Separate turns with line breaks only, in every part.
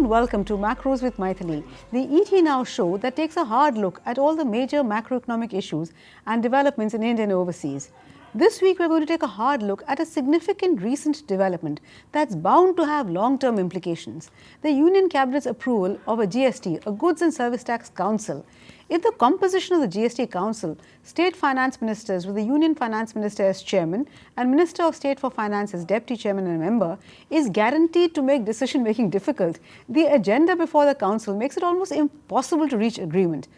and welcome to Macros with Mythili, the ET Now show that takes a hard look at all the major macroeconomic issues and developments in India and overseas. This week, we're going to take a hard look at a significant recent development that's bound to have long-term implications. The Union Cabinet's approval of a GST, a Goods and Service Tax Council. In the composition of the GST Council, state finance ministers with the Union Finance Minister as chairman and Minister of State for Finance as deputy chairman and member is guaranteed to make decision-making difficult. The agenda before the council makes it almost impossible to reach agreement.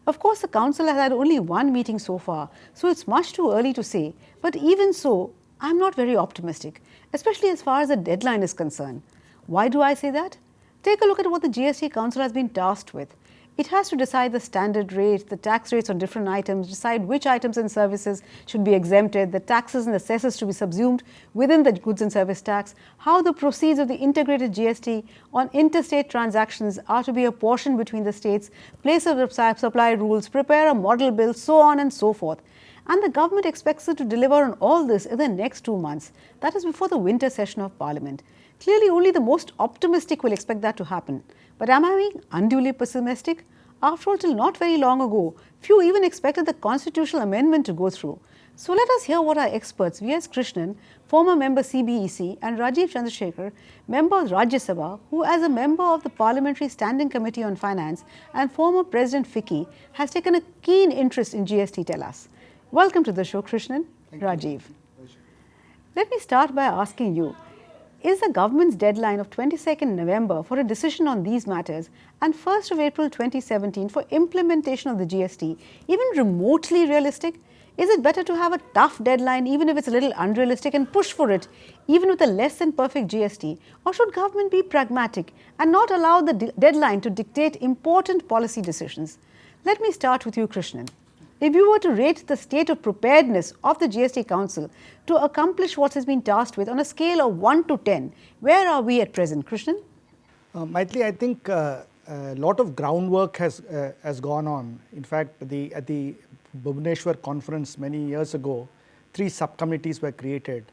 Of course, the council has had only one meeting so far, so it's much too early to say. But even so, I'm not very optimistic, especially as far as the deadline is concerned. Why do I say that? Take a look at what the GST Council has been tasked with. It has to decide the standard rate, the tax rates on different items, decide which items and services should be exempted, the taxes and assessors to be subsumed within the goods and service tax, how the proceeds of the integrated GST on interstate transactions are to be apportioned between the states, place of supply rules, prepare a model bill, so on and so forth. And the government expects it to deliver on all this in the next 2 months. That is before the winter session of Parliament. Clearly, only the most optimistic will expect that to happen. But am I being unduly pessimistic? After all, till not very long ago, few even expected the constitutional amendment to go through. So let us hear what our experts, V.S. Kirshnan, former member CBEC, and Rajeev Chandrasekhar, member of Rajya Sabha, who as a member of the Parliamentary Standing Committee on Finance and former President FICCI, has taken a keen interest in GST, tell us. Welcome to the show, Kirshnan. Rajeev. Let me start by asking you, is the government's deadline of 22nd November for a decision on these matters and 1st of April 2017 for implementation of the GST even remotely realistic? Is it better to have a tough deadline even if it's a little unrealistic and push for it even with a less than perfect GST? Or should government be pragmatic and not allow the deadline to dictate important policy decisions? Let me start with you, Kirshnan. If you were to rate the state of preparedness of the GST Council to accomplish what has been tasked with on a scale of 1 to 10, where are we at present? Kirshnan?
Mythili, I think a lot of groundwork has gone on. In fact, at the Bhubaneswar conference many years ago, 3 subcommittees were created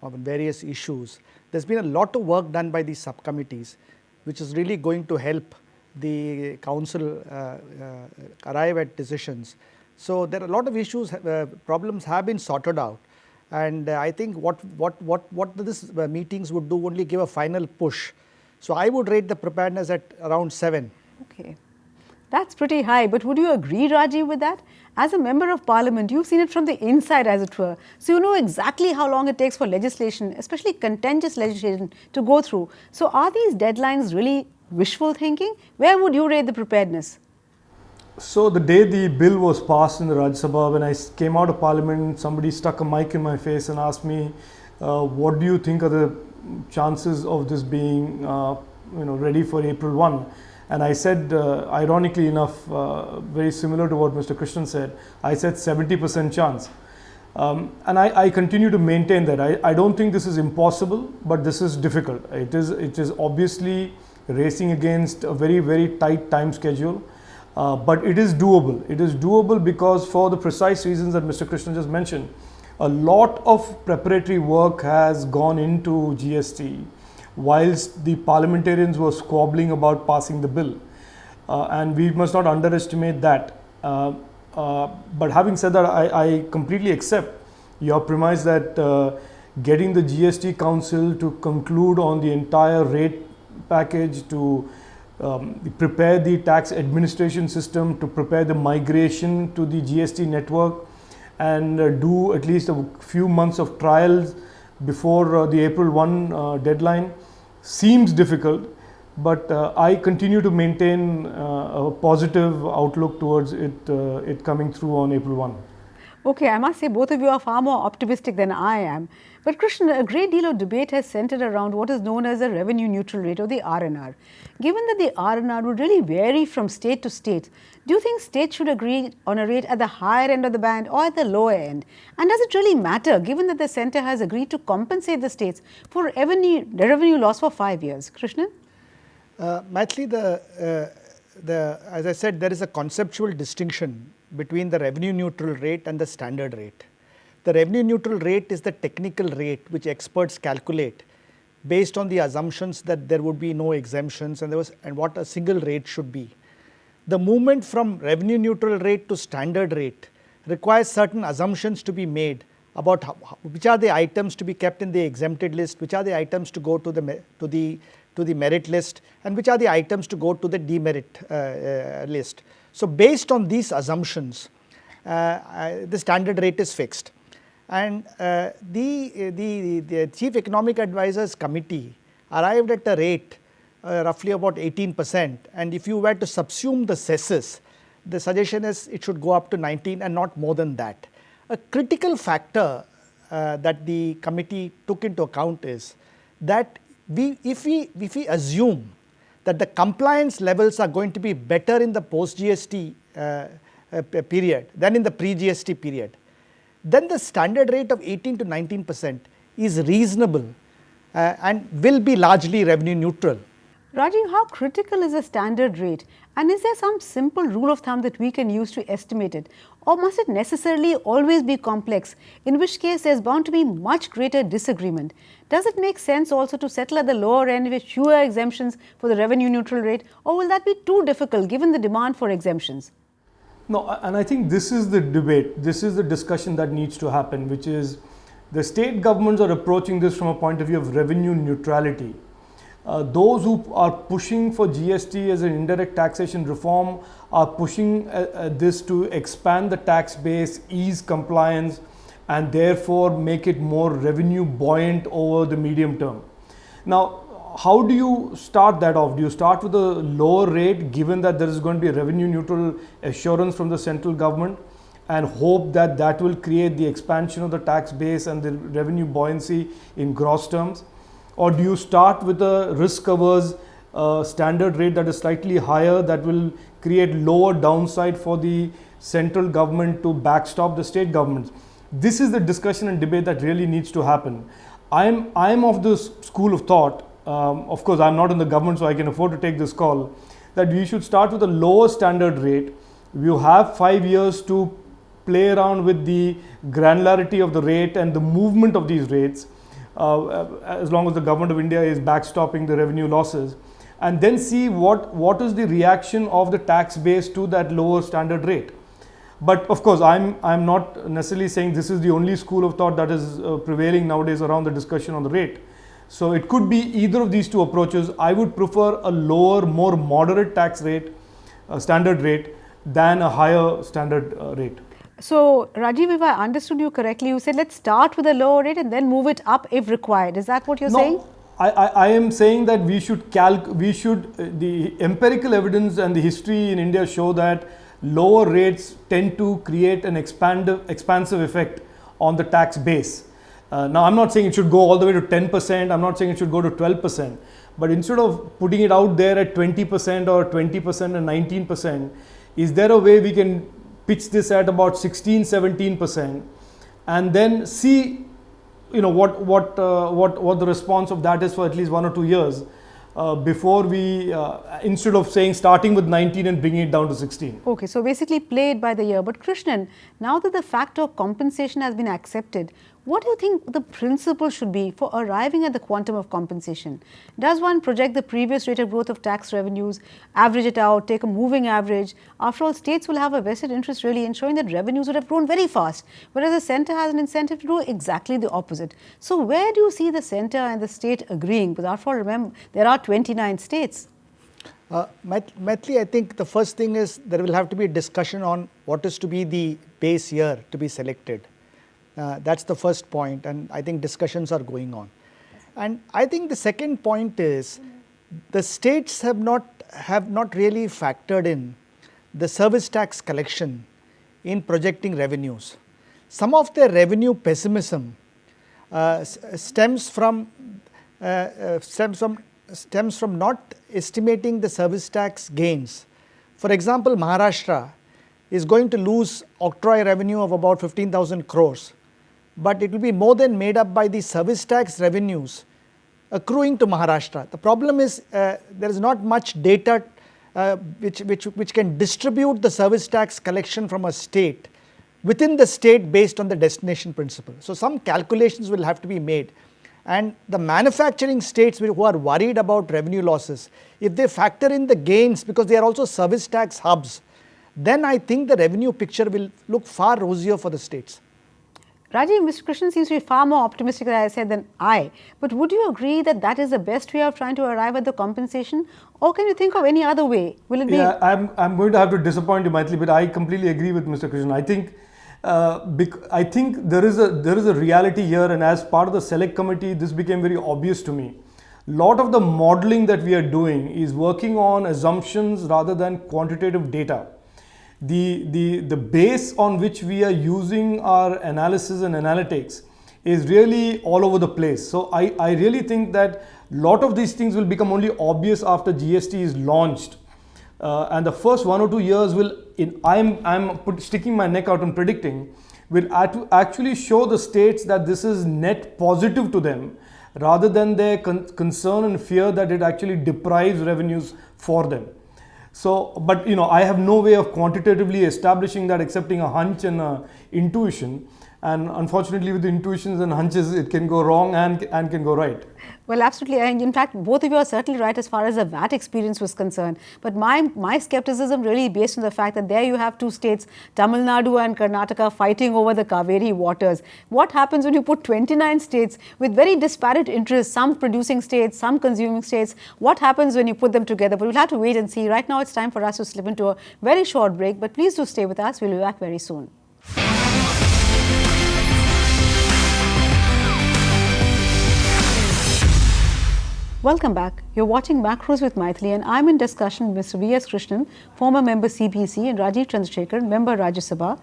on various issues. There's been a lot of work done by these subcommittees, which is really going to help the council arrive at decisions. So there are a lot of issues, problems have been sorted out, and I think what these meetings would do only give a final push. So I would rate the preparedness at around 7.
Okay, that's pretty high. But would you agree, Rajeev, with that? As a member of Parliament, you've seen it from the inside, as it were. So you know exactly how long it takes for legislation, especially contentious legislation, to go through. So are these deadlines really wishful thinking? Where would you rate the preparedness?
So the day the bill was passed in the Rajya Sabha, when I came out of Parliament, somebody stuck a mic in my face and asked me, what do you think are the chances of this being ready for April 1? And I said, ironically enough, very similar to what Mr. Kirshnan said, I said 70% chance. And I continue to maintain that. I don't think this is impossible, but this is difficult. It is obviously racing against a very, very tight time schedule. But it is doable. It is doable because for the precise reasons that Mr. Kirshnan just mentioned, a lot of preparatory work has gone into GST whilst the parliamentarians were squabbling about passing the bill. And we must not underestimate that. But having said that, I completely accept your premise that getting the GST Council to conclude on the entire rate package, to prepare the tax administration system, to prepare the migration to the GST network, and do at least a few months of trials before the April 1 deadline seems difficult, but I continue to maintain a positive outlook towards it coming through on April 1.
Okay, I must say both of you are far more optimistic than I am. But Kirshnan, a great deal of debate has centered around what is known as the revenue neutral rate, or the RNR. Given that the RNR would really vary from state to state, do you think states should agree on a rate at the higher end of the band or at the lower end? And does it really matter, given that the centre has agreed to compensate the states for revenue loss for 5 years? Kirshnan?
Mythili, as I said, there is a conceptual distinction between the revenue neutral rate and the standard rate. The revenue neutral rate is the technical rate which experts calculate based on the assumptions that there would be no exemptions and what a single rate should be. The movement from revenue neutral rate to standard rate requires certain assumptions to be made about which are the items to be kept in the exempted list, which are the items to go to the merit list, and which are the items to go to the demerit list. So based on these assumptions, the standard rate is fixed. And the Chief Economic Advisors Committee arrived at a rate roughly about 18%, and if you were to subsume the cesses, the suggestion is it should go up to 19 and not more than that. A critical factor that the committee took into account is that if we assume that the compliance levels are going to be better in the post-GST period than in the pre-GST period, then the standard rate of 18 to 19% is reasonable and will be largely revenue neutral.
Rajeev, how critical is a standard rate, and is there some simple rule of thumb that we can use to estimate it, or must it necessarily always be complex, in which case there is bound to be much greater disagreement? Does it make sense also to settle at the lower end with fewer exemptions for the revenue neutral rate, or will that be too difficult given the demand for exemptions?
No, and I think this is the debate, this is the discussion that needs to happen, which is the state governments are approaching this from a point of view of revenue neutrality. Those who are pushing for GST as an indirect taxation reform are pushing this to expand the tax base, ease compliance, and therefore make it more revenue buoyant over the medium term. Now, how do you start that off? Do you start with a lower rate, given that there is going to be a revenue neutral assurance from the central government, and hope that that will create the expansion of the tax base and the revenue buoyancy in gross terms? Or do you start with a risk averse standard rate that is slightly higher, that will create lower downside for the central government to backstop the state governments? This is the discussion and debate that really needs to happen. I'm of the school of thought, of course I'm not in the government so I can afford to take this call, that we should start with a lower standard rate. You have 5 years to play around with the granularity of the rate and the movement of these rates, as long as the government of India is backstopping the revenue losses, and then see what is the reaction of the tax base to that lower standard rate. But of course, I'm not necessarily saying this is the only school of thought that is prevailing nowadays around the discussion on the rate. So it could be either of these two approaches. I would prefer a lower, more moderate tax rate, standard rate, than a higher standard rate.
So, Rajeev, if I understood you correctly, you said let's start with a lower rate and then move it up if required. Is that what you're saying?
I am saying that the empirical evidence and the history in India show that lower rates tend to create an expansive effect on the tax base. Now, I'm not saying it should go all the way to 10%, I'm not saying it should go to 12%, but instead of putting it out there at 20% or 20% and 19%, is there a way we can pitch this at about 16-17% and then see what the response of that is for at least 1 or 2 years before we instead of saying starting with 19 and bringing it down to 16.
Okay, so basically play it by the year. But Kirshnan, now that the factor of compensation has been accepted, what do you think the principle should be for arriving at the quantum of compensation? Does one project the previous rate of growth of tax revenues, average it out, take a moving average? After all, states will have a vested interest really in showing that revenues would have grown very fast, whereas the centre has an incentive to do exactly the opposite. So where do you see the centre and the state agreeing? Because after all, remember, there are 29 states.
Mythili, I think the first thing is there will have to be a discussion on what is to be the base year to be selected. That's the first point, and I think discussions are going on. And I think the second point is the states have not really factored in the service tax collection in projecting revenues. Some of their revenue pessimism stems from not estimating the service tax gains. For example, Maharashtra is going to lose octroi revenue of about 15,000 crores. But it will be more than made up by the service tax revenues accruing to Maharashtra. The problem is there is not much data which can distribute the service tax collection from a state within the state based on the destination principle. So some calculations will have to be made. And the manufacturing states who are worried about revenue losses, if they factor in the gains because they are also service tax hubs, then I think the revenue picture will look far rosier for the states.
Rajeev, Mr. Krishnan seems to be far more optimistic, as I said, than I. But would you agree that that is the best way of trying to arrive at the compensation? Or can you think of any other way? Will it be?
Yeah, I'm going to have to disappoint you, Mythili, but I completely agree with Mr. Krishnan. I think there is a reality here, and as part of the select committee, this became very obvious to me. Lot of the modeling that we are doing is working on assumptions rather than quantitative data. The base on which we are using our analysis and analytics is really all over the place. So I really think that lot of these things will become only obvious after GST is launched. And the first 1 or 2 years sticking my neck out and predicting, will actually show the states that this is net positive to them rather than their concern and fear that it actually deprives revenues for them. So, but I have no way of quantitatively establishing that excepting a hunch and a intuition. And unfortunately, with the intuitions and hunches, it can go wrong and can go right.
Well, absolutely. And in fact, both of you are certainly right as far as the VAT experience was concerned. But my skepticism really based on the fact that there you have two states, Tamil Nadu and Karnataka, fighting over the Kaveri waters. What happens when you put 29 states with very disparate interests, some producing states, some consuming states? What happens when you put them together? But we'll have to wait and see. Right now, it's time for us to slip into a very short break. But please do stay with us. We'll be back very soon. Welcome back. You're watching Macros with Mythili, and I'm in discussion with Mr. V.S. Krishnan, former member CBEC, and Rajiv Chandrasekhar, member Rajya Sabha,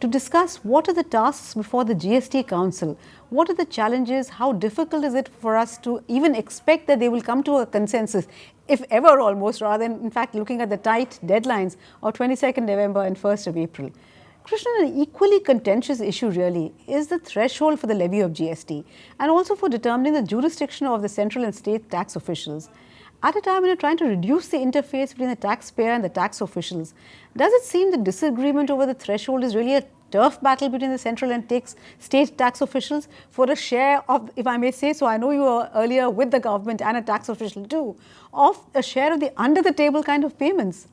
to discuss what are the tasks before the GST Council, what are the challenges, how difficult is it for us to even expect that they will come to a consensus, if ever almost, rather than in fact looking at the tight deadlines of 22nd November and 1st of April. Krishnan, an equally contentious issue really is the threshold for the levy of GST and also for determining the jurisdiction of the central and state tax officials. At a time when you're trying to reduce the interface between the taxpayer and the tax officials, does it seem the disagreement over the threshold is really a turf battle between the central and state tax officials for a share of, if I may say so, I know you were earlier with the government and a tax official too, of a share of the under the table kind of payments?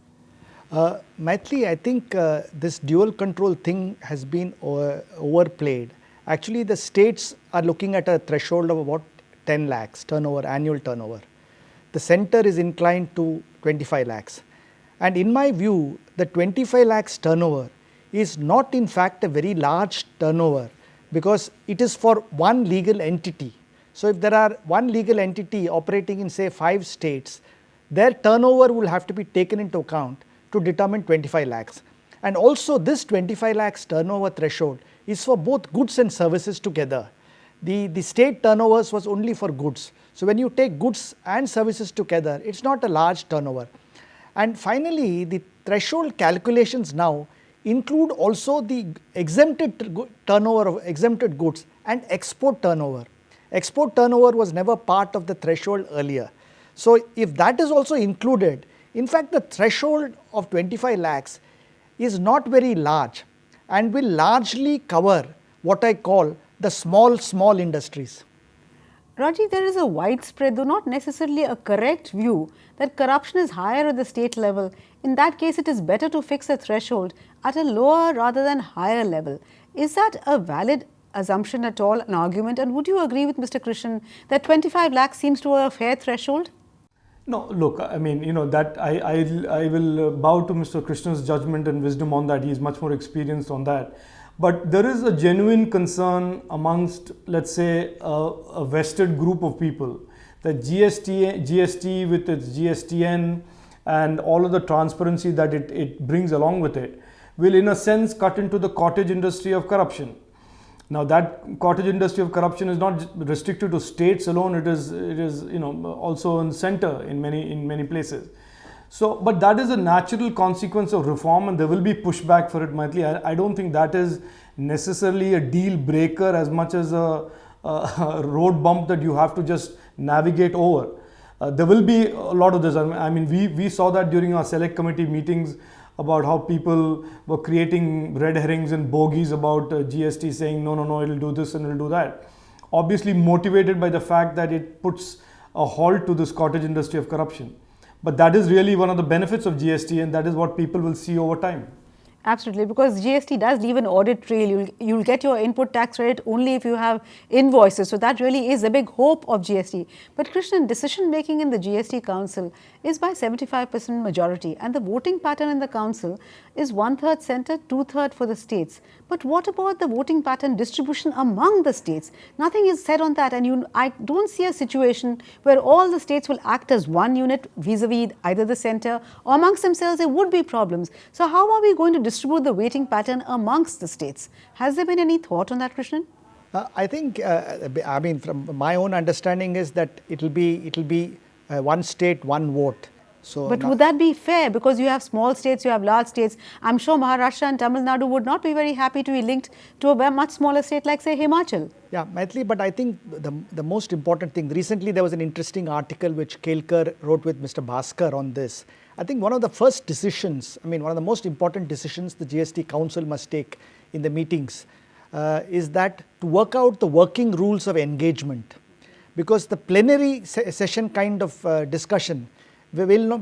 Mythili, I think this dual control thing has been overplayed. Actually, the states are looking at a threshold of about 10 lakhs turnover, annual turnover. The center is inclined to 25 lakhs. And in my view, the 25 lakhs turnover is not in fact a very large turnover because it is for one legal entity. So if there are one legal entity operating in say 5 states, their turnover will have to be taken into account to determine 25 lakhs. And also this 25 lakhs turnover threshold is for both goods and services together. The state turnovers was only for goods. So when you take goods and services together, it's not a large turnover. And finally, the threshold calculations now include also the exempted turnover of exempted goods and export turnover. Export turnover was never part of the threshold earlier. So if that is also included, in fact, the threshold of 25 lakhs is not very large and will largely cover what I call the small industries.
Rajiv, there is a widespread, though not necessarily a correct view, that corruption is higher at the state level. In that case, it is better to fix the threshold at a lower rather than higher level. Is that a valid assumption at all, an argument? And would you agree with Mr. Krishnan that 25 lakhs seems to be a fair threshold?
No, look, I mean, that I will bow to Mr. Krishnan's judgment and wisdom on that. He is much more experienced on that. But there is a genuine concern amongst, let's say, a vested group of people that GST with its GSTN and all of the transparency that it brings along with it will, in a sense, cut into the cottage industry of corruption. Now, that cottage industry of corruption is not restricted to states alone. It is also in center in many places. So, but that is a natural consequence of reform, and there will be pushback for it, Mythili. I don't think that is necessarily a deal breaker as much as a road bump that you have to just navigate over. There will be a lot of this. I mean, we saw that during our select committee meetings about how people were creating red herrings and bogies about GST, saying no, it'll do this and it'll do that. obviously motivated by the fact that it puts a halt to this cottage industry of corruption. But that is really one of the benefits of GST, and that is what people will see over time.
Absolutely, because GST does leave an audit trail. You'll get your input tax credit only if you have invoices. So that really is a big hope of GST. But Krishnan, decision making in the GST Council is by 75% majority, and the voting pattern in the Council is 1/3 center, 2/3 for the states. But what about the voting pattern distribution among the states? Nothing is said on that, and I don't see a situation where all the states will act as one unit vis-a-vis either the center or amongst themselves. There would be problems. So how are we going to distribute the weighting pattern amongst the states? Has there been any thought on that, Krishnan?
I think, I mean, from my own understanding is that it'll be one state, one vote. So
but would that be fair? Because you have small states, you have large states. I'm sure Maharashtra and Tamil Nadu would not be very happy to be linked to a much smaller state like, say, Himachal.
Yeah, Mythili, but I think the most important thing, recently there was an interesting article which Kelkar wrote with Mr. Bhaskar on this. I think one of the first decisions, one of the most important decisions the GST Council must take in the meetings is that to work out the working rules of engagement. Because the plenary session kind of discussion will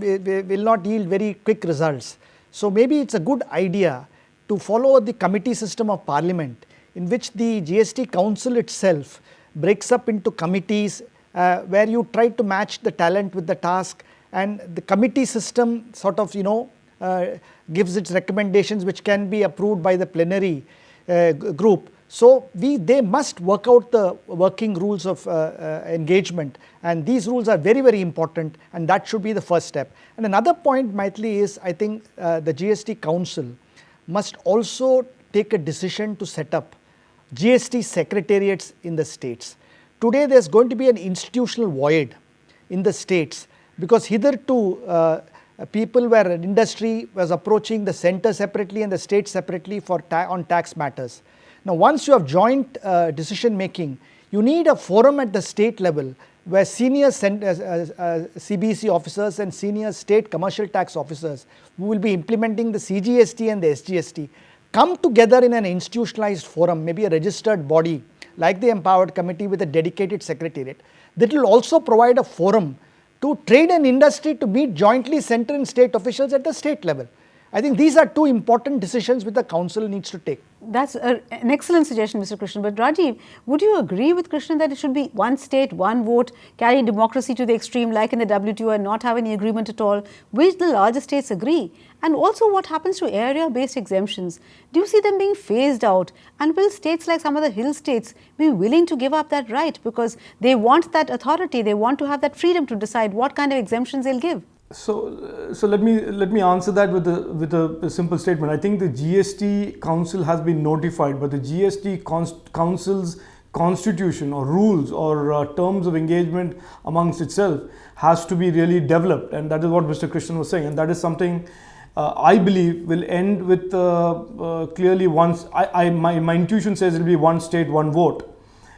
not yield very quick results. So maybe it's a good idea to follow the committee system of Parliament, in which the GST Council itself breaks up into committees where you try to match the talent with the task, and the committee system sort of gives its recommendations which can be approved by the plenary group. So they must work out the working rules of engagement, and these rules are very, very important, and that should be the first step. And another point, Mythili, is I think the GST Council must also take a decision to set up GST secretariats in the states. Today there's going to be an institutional void in the states, because hitherto people were, an industry was approaching the center separately and the state separately on tax matters. Now, once you have joint decision making, you need a forum at the state level where senior CBEC officers and senior state commercial tax officers who will be implementing the CGST and the SGST come together in an institutionalized forum, maybe a registered body like the Empowered Committee with a dedicated secretariat, that will also provide a forum to trade and industry to meet jointly center and state officials at the state level. I think these are two important decisions which the Council needs to take.
That's an excellent suggestion, Mr. Krishnan. But Rajeev, would you agree with Krishnan that it should be one state, one vote, carry democracy to the extreme like in the WTO and not have any agreement at all? Will the larger states agree? And also, what happens to area-based exemptions? Do you see them being phased out? And will states like some of the hill states be willing to give up that right, because they want that authority, they want to have that freedom to decide what kind of exemptions they'll give?
So let me answer that with a simple statement. I think the GST Council has been notified, but the GST Council's constitution or rules or terms of engagement amongst itself has to be really developed, and that is what Mr. Krishnan was saying, and that is something I believe will end with clearly once. My intuition says it will be one state, one vote,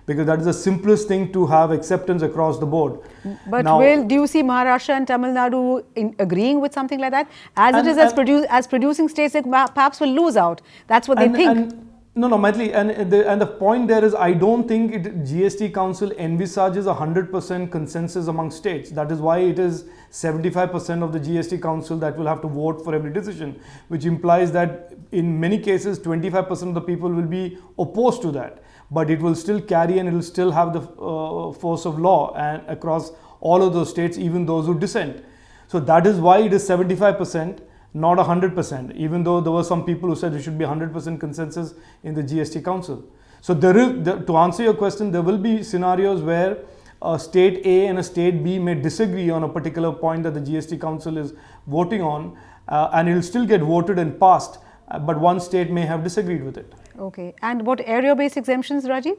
because that is the simplest thing to have acceptance across the board.
But now, do you see Maharashtra and Tamil Nadu agreeing with something like that? As producing states, they perhaps will lose out. That's what they think.
No, Mythili, and the point there is, I don't think GST Council envisages 100% consensus among states. That is why it is 75% of the GST Council that will have to vote for every decision, which implies that in many cases 25% of the people will be opposed to that. But it will still carry and it will still have the force of law and across all of those states, even those who dissent. So that is why it is 75%, not 100%, even though there were some people who said it should be 100% consensus in the GST Council. So to answer your question, there will be scenarios where a state A and a state B may disagree on a particular point that the GST Council is voting on, and it will still get voted and passed, but one state may have disagreed with it.
Okay, and what area-based exemptions, Rajeev?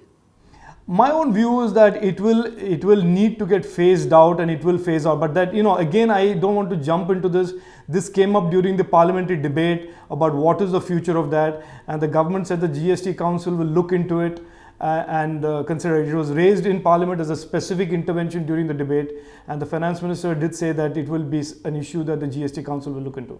My own view is that it will need to get phased out, and it will phase out. But that, again, I don't want to jump into this. This came up during the parliamentary debate about what is the future of that, and the government said the GST Council will look into it and consider it. It was raised in Parliament as a specific intervention during the debate, and the Finance Minister did say that it will be an issue that the GST Council will look into.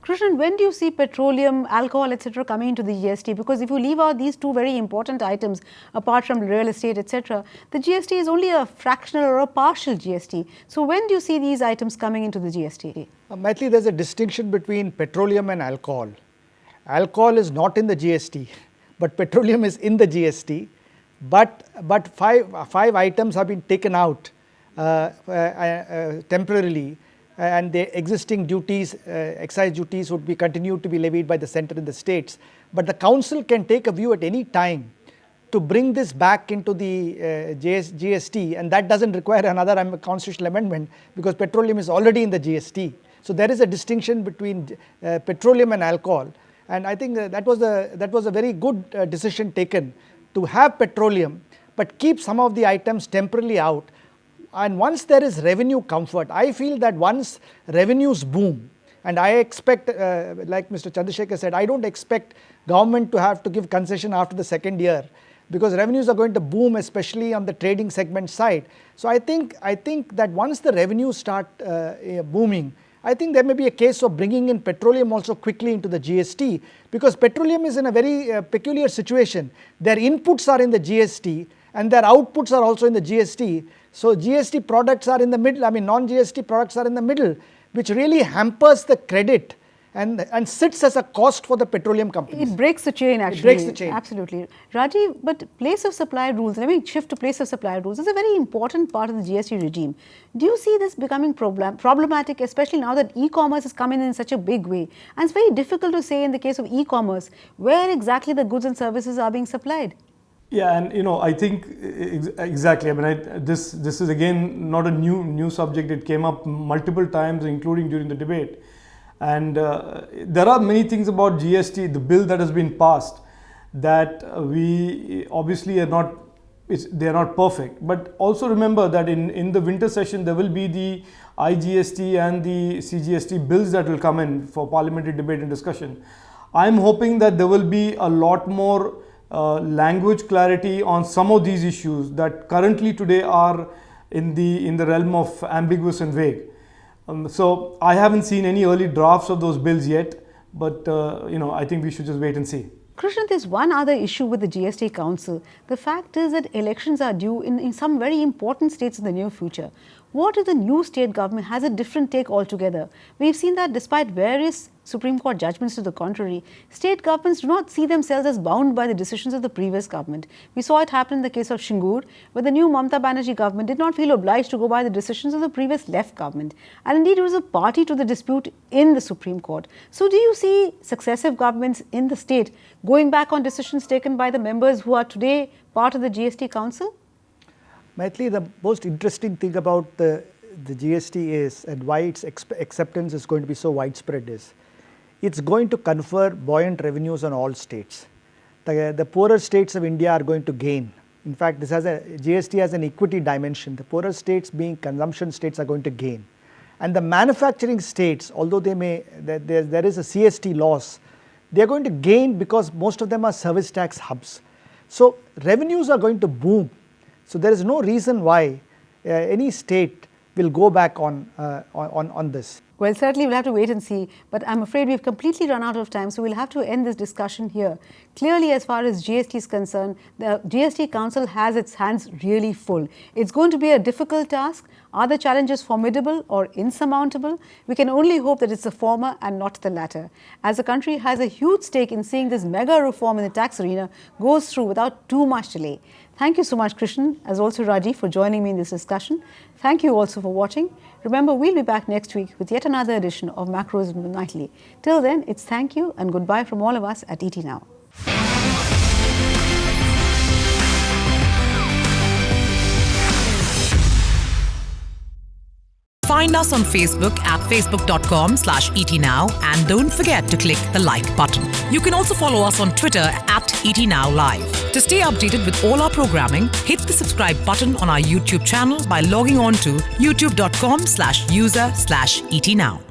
Krishnan, when do you see petroleum, alcohol, etc. coming into the GST? Because if you leave out these two very important items, apart from real estate, etc., the GST is only a fractional or a partial GST. So when do you see these items coming into the GST?
Mythili, there's a distinction between petroleum and alcohol. Alcohol is not in the GST, but petroleum is in the GST. But five items have been taken out temporarily, and the existing duties, excise duties would be continued to be levied by the centre and the states. But the council can take a view at any time to bring this back into the GST, and that doesn't require another constitutional amendment because petroleum is already in the GST. So there is a distinction between petroleum and alcohol, and I think that was a very good decision taken to have petroleum but keep some of the items temporarily out. And once there is revenue comfort, I feel that once revenues boom, and I expect, like Mr. Chandrasekhar said, I don't expect government to have to give concession after the second year because revenues are going to boom, especially on the trading segment side. So I think that once the revenues start booming, I think there may be a case of bringing in petroleum also quickly into the GST, because petroleum is in a very peculiar situation. Their inputs are in the GST and their outputs are also in the GST. So GST products are in the middle, non-GST products are in the middle, which really hampers the credit and sits as a cost for the petroleum companies.
It breaks the chain, actually.
It breaks the chain.
Absolutely. Rajeev, but place of supply rules, let me shift to place of supply rules, is a very important part of the GST regime. Do you see this becoming problematic, especially now that e-commerce is coming in such a big way? And it's very difficult to say in the case of e-commerce where exactly the goods and services are being supplied.
Yeah, and I think exactly. This is again not a new subject. It came up multiple times, including during the debate. And there are many things about GST, the bill that has been passed, that we obviously are not. They are not perfect. But also remember that in the winter session there will be the IGST and the CGST bills that will come in for parliamentary debate and discussion. I am hoping that there will be a lot more language clarity on some of these issues that currently today are in the realm of ambiguous and vague. So I haven't seen any early drafts of those bills yet, but I think we should just wait and see.
Krishnan, there's one other issue with the GST Council. The fact is that elections are due in some very important states in the near future. What if the new state government has a different take altogether? We've seen that despite various Supreme Court judgments to the contrary, state governments do not see themselves as bound by the decisions of the previous government. We saw it happen in the case of Shingur, where the new Mamata Banerjee government did not feel obliged to go by the decisions of the previous left government. And indeed, it was a party to the dispute in the Supreme Court. So do you see successive governments in the state going back on decisions taken by the members who are today part of the GST Council?
Mythili, the most interesting thing about the GST is, and why its acceptance is going to be so widespread, is it's going to confer buoyant revenues on all states. The poorer states of India are going to gain. In fact, GST has an equity dimension. The poorer states, being consumption states, are going to gain. And the manufacturing states, although there is a CST loss, they are going to gain because most of them are service tax hubs. So revenues are going to boom. So there is no reason why any state will go back on this.
Well, certainly we'll have to wait and see, but I'm afraid we've completely run out of time, so we'll have to end this discussion here. Clearly, as far as GST is concerned, the GST Council has its hands really full. It's going to be a difficult task. Are the challenges formidable or insurmountable? We can only hope that it's the former and not the latter, as the country has a huge stake in seeing this mega reform in the tax arena goes through without too much delay. Thank you so much, Krishnan, as also Rajeev, for joining me in this discussion. Thank you also for watching. Remember, we'll be back next week with yet another edition of Macros With Mythili. Till then, it's thank you and goodbye from all of us at ET Now.
Find us on Facebook at facebook.com/ETNow and don't forget to click the like button. You can also follow us on Twitter at ETNowLive. To stay updated with all our programming, hit the subscribe button on our YouTube channel by logging on to youtube.com/user/ETNow.